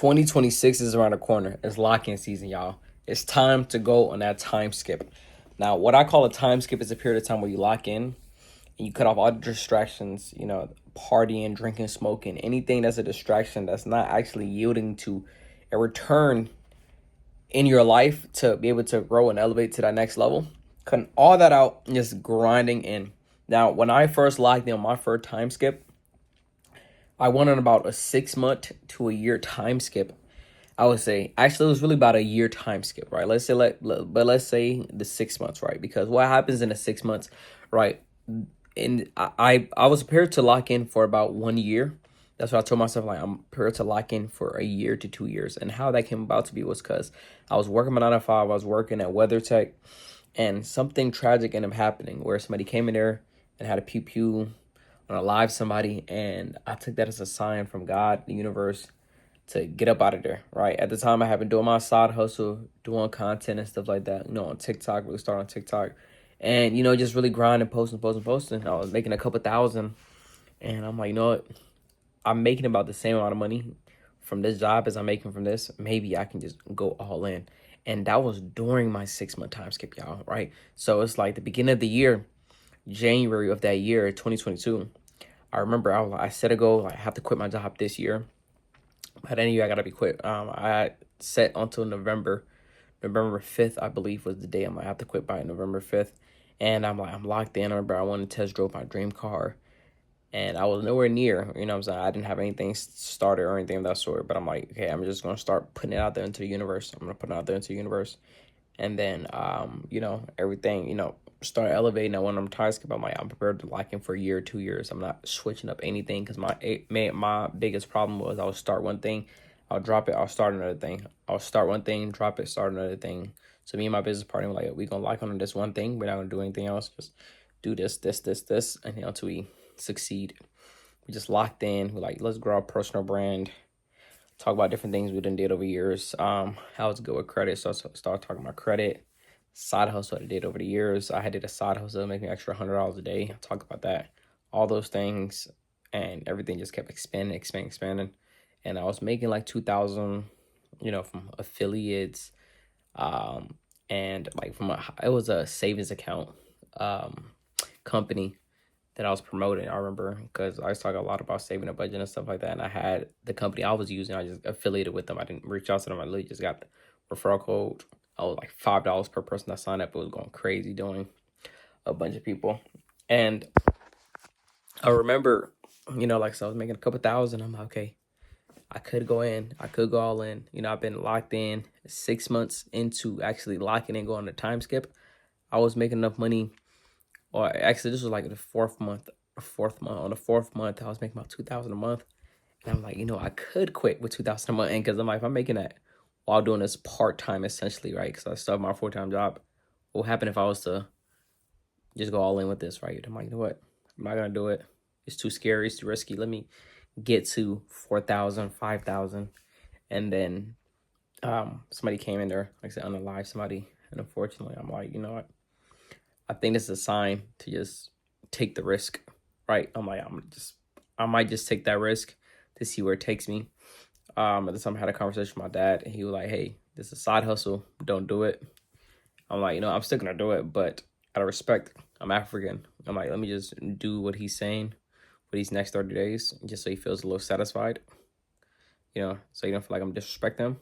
2026 is around the corner. It's lock-in season, y'all. It's time to go on that time skip. Now, what I call a time skip is a period of time where you lock in and you cut off all the distractions, partying, drinking, smoking, anything that's a distraction that's not actually yielding to a return in your life to be able to grow and elevate to that next level. Cutting all that out and just grinding in. Now, when I first locked in on my first time skip, I went on about a 6 month to a year time skip. I would say actually it was really about a year time skip, right? Let's say the 6 months, right? Because what happens in the 6 months, right? And I was prepared to lock in for about 1 year. That's what I told myself, like I'm prepared to lock in for a year to 2 years. And how that came about to be was because I was working my 9 to 5, I was working at WeatherTech, and something tragic ended up happening where somebody came in there and had a pew pew on a live somebody, and I took that as a sign from God, the universe, to get up out of there, right? At the time, I had been doing my side hustle, doing content and stuff like that, on TikTok, really started on TikTok, and, just really grinding, posting. I was making a couple thousand, and I'm like, you know what? I'm making about the same amount of money from this job as I'm making from this. Maybe I can just go all in. And that was during my 6 month time skip, y'all, right? So it's like the beginning of the year, January of that year, 2022. I remember I set a goal, I have to quit my job this year. By the end of the year, I gotta be quit. I set until November 5th, I believe was the day I'm gonna have to quit by November 5th. And I'm locked in. I remember I wanted to test drove my dream car, and I was nowhere near, what I'm saying? I didn't have anything started or anything of that sort, but I'm like, okay, I'm just gonna start putting it out there into the universe. I'm gonna put it out there into the universe. And then, everything, start elevating. Now, when I'm time skip, I'm prepared to lock in for a year, 2 years. I'm not switching up anything because my biggest problem was I would start one thing, I'll drop it, I'll start another thing. I'll start one thing, drop it, start another thing. So me and my business partner were like, we gonna lock on this one thing. We're not gonna do anything else. Just do this, and until we succeed. We just locked in. We're like, let's grow our personal brand. Talk about different things we done did over years. How it's good with credit. So I started talking about credit, side hustle I did over the years. I had did a side hustle making an extra $100 a day. I talk about that, all those things, and everything just kept expanding. And I was making like 2,000, from affiliates, and like it was a savings account, company that I was promoting. I remember because I was talking a lot about saving a budget and stuff like that. And I had the company I was using, I just affiliated with them. I didn't reach out to them. I literally just got the referral code. I was like $5 per person that signed up. It was going crazy doing a bunch of people. And I remember, so I was making a couple thousand. I'm like, okay, I could go in. I could go all in. I've been locked in 6 months into actually locking in, going to time skip. I was making enough money, or actually this was like the fourth month. On the fourth month, I was making about 2,000 a month. And I'm like, I could quit with 2,000 a month. And because I'm like, if I'm making that while doing this part-time essentially, right? Because I still have my full-time job. What would happen if I was to just go all in with this, right? I'm like, you know what? I'm not going to do it. It's too scary. It's too risky. Let me get to 4,000, 5,000. And then somebody came in there, like I said, unalive somebody. And unfortunately, I'm like, you know what? I think this is a sign to just take the risk, right? I'm like, I might just take that risk to see where it takes me. At the time I had a conversation with my dad, and he was like, hey, this is a side hustle. Don't do it. I'm like, I'm still going to do it, but out of respect, I'm African. I'm like, let me just do what he's saying for these next 30 days, just so he feels a little satisfied, so you don't feel like I'm disrespecting him,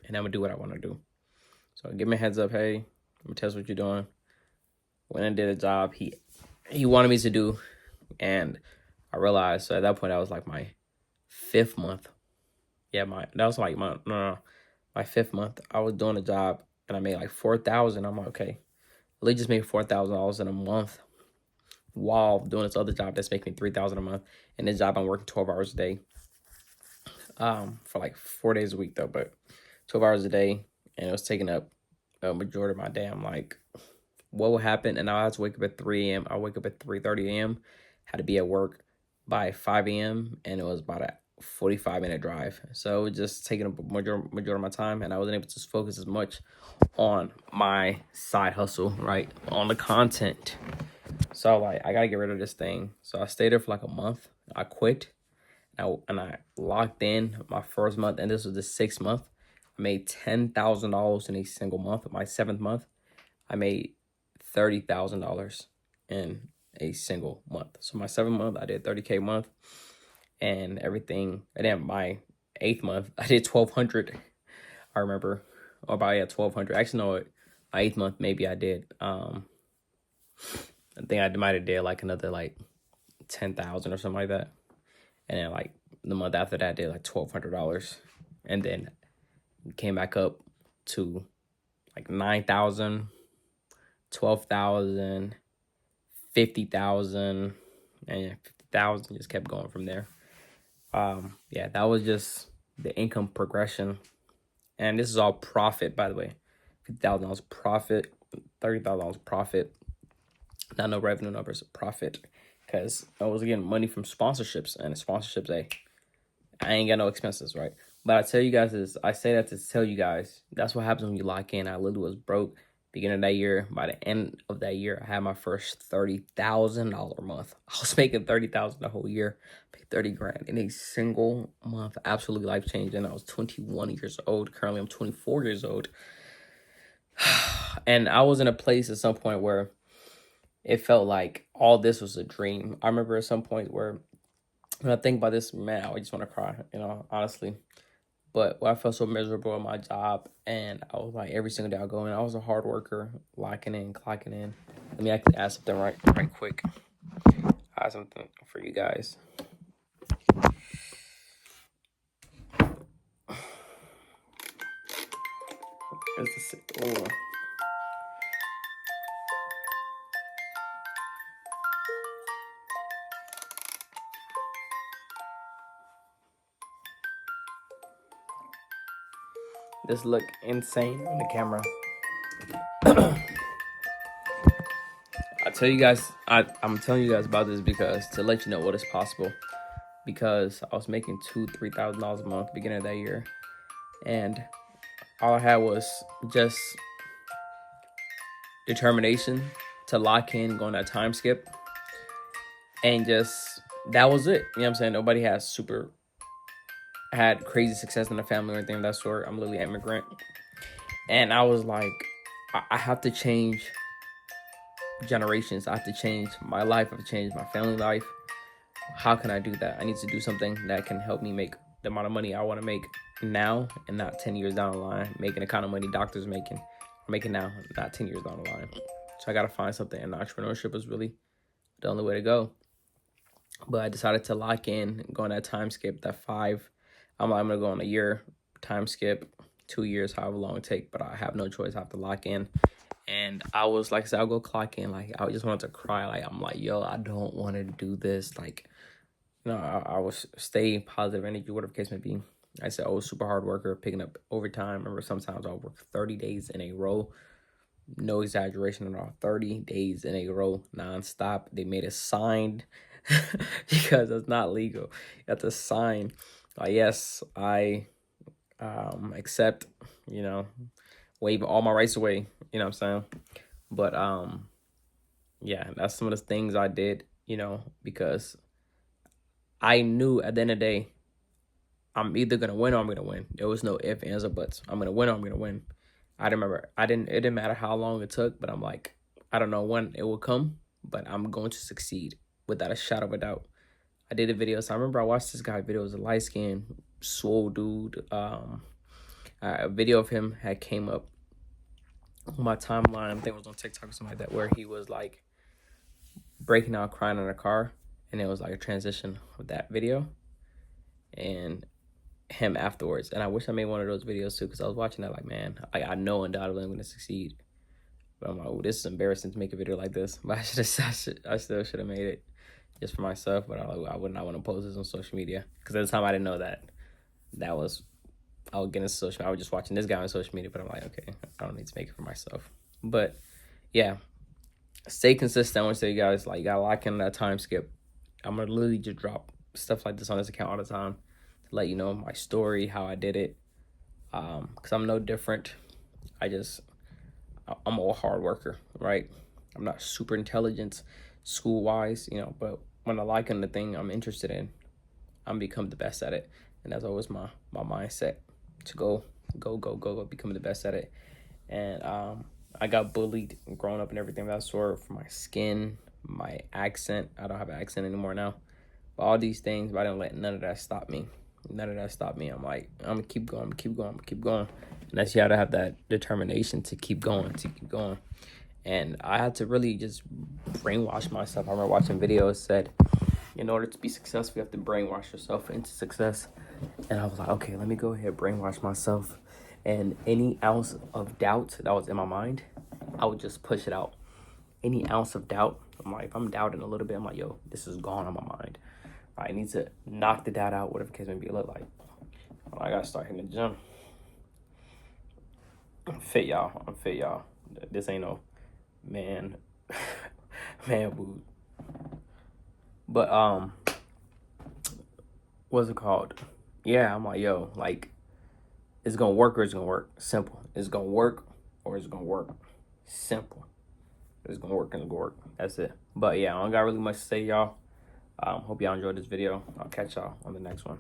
and I'm going to do what I want to do. So give me a heads up, hey, let me test what you're doing. When I did a job he wanted me to do, and I realized, so at that point, that was like my 5th month. Yeah, that was like my 5th month. I was doing a job, and I made like 4,000. I'm like, okay, I just made $4,000 in a month while doing this other job that's making me 3,000 a month. And this job I'm working 12 hours a day, for like 4 days a week though, but 12 hours a day, and it was taking up a majority of my day. I'm like, what will happen? And I had to wake up at 3 a.m. I wake up at 3:30 a.m. Had to be at work by 5 a.m. and it was about a 45-minute drive. So it was just taking up a majority of my time, and I wasn't able to focus as much on my side hustle, right? On the content. So like, I gotta get rid of this thing. So I stayed there for like a month. I quit. Now, and I locked in my first month, and this was the 6th month. I made $10,000 in a single month. My 7th month, I made $30,000 in a single month. So my 7th month, I did 30K a month and everything. And then my 8th month, I did 1,200. I remember, or about 1,200. Actually, no, my 8th month maybe I did. I think I might have did like another like 10,000 or something like that. And then like the month after that, I did like $1,200, and then came back up to like 9,000, 12,000, 50,000, and 50,000. Just kept going from there. Yeah, that was just the income progression, and this is all profit, by the way. $50,000 profit, $30,000 profit. Not no revenue numbers, profit, because I was getting money from sponsorships, and the sponsorships, I ain't got no expenses, right? But I tell you guys this, I say that to tell you guys, that's what happens when you lock in. I literally was broke beginning of that year. By the end of that year, I had my first $30,000 month. I was making $30,000 the whole year, paid 30 grand in a single month. Absolutely life changing. I was 21 years old. Currently, I'm 24 years old. And I was in a place at some point where it felt like all this was a dream. I remember at some point where when I think about this, man, I just want to cry, honestly. But I felt so miserable at my job, and I was like, every single day I go in, I was a hard worker, locking in, clocking in. Let me actually add something right quick. I have something for you guys. This look insane on the camera. I tell you guys, I'm telling you guys about this because to let you know what is possible. Because I was making $2,000-3,000 a month beginning of that year, and all I had was just determination to lock in, go on that time skip, and just that was it. You know what I'm saying? Nobody had crazy success in the family or anything of that sort. I'm literally an immigrant, and I was like, I have to change generations. I have to change my life. I have to change my family life. How can I do that? I need to do something that can help me make the amount of money I want to make now and not 10 years down the line, making the kind of money doctors making now, not 10 years down the line. So I got to find something, and entrepreneurship is really the only way to go. But I decided to lock in, go on that time skip, that 5. I'm going to go on a year time skip, 2 years, however long it takes, but I have no choice. I have to lock in. And I was, like I said, I'll go clock in. Like, I just wanted to cry. Like, I'm like, yo, I don't want to do this. Like, I was stay positive energy, whatever the case may be. I said I was super hard worker, picking up overtime. Remember, sometimes I'll work 30 days in a row. No exaggeration at all. 30 days in a row, nonstop. They made a sign because it's not legal. You have to sign. Yes, I accept, waive all my rights away. You know what I'm saying? But yeah, that's some of the things I did, because I knew at the end of the day, I'm either going to win or I'm going to win. There was no ifs, ands, or buts. I'm going to win or I'm going to win. I remember, it didn't matter how long it took, but I'm like, I don't know when it will come, but I'm going to succeed without a shadow of a doubt. I did a video. So I remember I watched this guy video. It was a light-skinned, swole dude. A video of him had came up on my timeline. I think it was on TikTok or something like that, where he was like breaking out crying in a car. And it was like a transition of that video and him afterwards. And I wish I made one of those videos too, because I was watching that like, man, I know undoubtedly I'm going to succeed. But I'm like, oh, this is embarrassing to make a video like this. But I still should have made it just for myself. But I would not want to post this on social media, because at the time I didn't know that I would get into social media. I was just watching this guy on social media, but I'm like, okay, I don't need to make it for myself. But yeah, stay consistent. I want to say, you guys, like, you got to lock in that time skip. I'm going to literally just drop stuff like this on this account all the time to let you know my story, how I did it. Because I'm no different. I'm a hard worker, right? I'm not super intelligent school-wise, but when I like in the thing I'm interested in, I'm become the best at it. And that's always my mindset, to go, become the best at it. And I got bullied growing up and everything of that sort, for my skin, my accent. I don't have an accent anymore now. But all these things, but I didn't let none of that stop me. None of that stopped me. I'm like, I'm gonna keep going, I'm gonna keep going, I'm gonna keep going. And that's, you have to have that determination to keep going, to keep going. And I had to really just brainwash myself. I remember watching videos said, in order to be successful, you have to brainwash yourself into success. And I was like, okay, let me go ahead, brainwash myself. And any ounce of doubt that was in my mind, I would just push it out. Any ounce of doubt, I'm like, if I'm doubting a little bit, I'm like, yo, this is gone on my mind. I need to knock the doubt out, whatever the case may be. Look like, I gotta start hitting the gym. I'm fit, y'all. I'm fit, y'all. This ain't no man boob. But what's it called? Yeah, I'm like, yo, like, it's gonna work or it's gonna work. Simple. It's gonna work or it's gonna work. Simple. It's gonna work and it's gonna work. That's it. But yeah, I don't got really much to say, y'all. Hope y'all enjoyed this video. I'll catch y'all on the next one.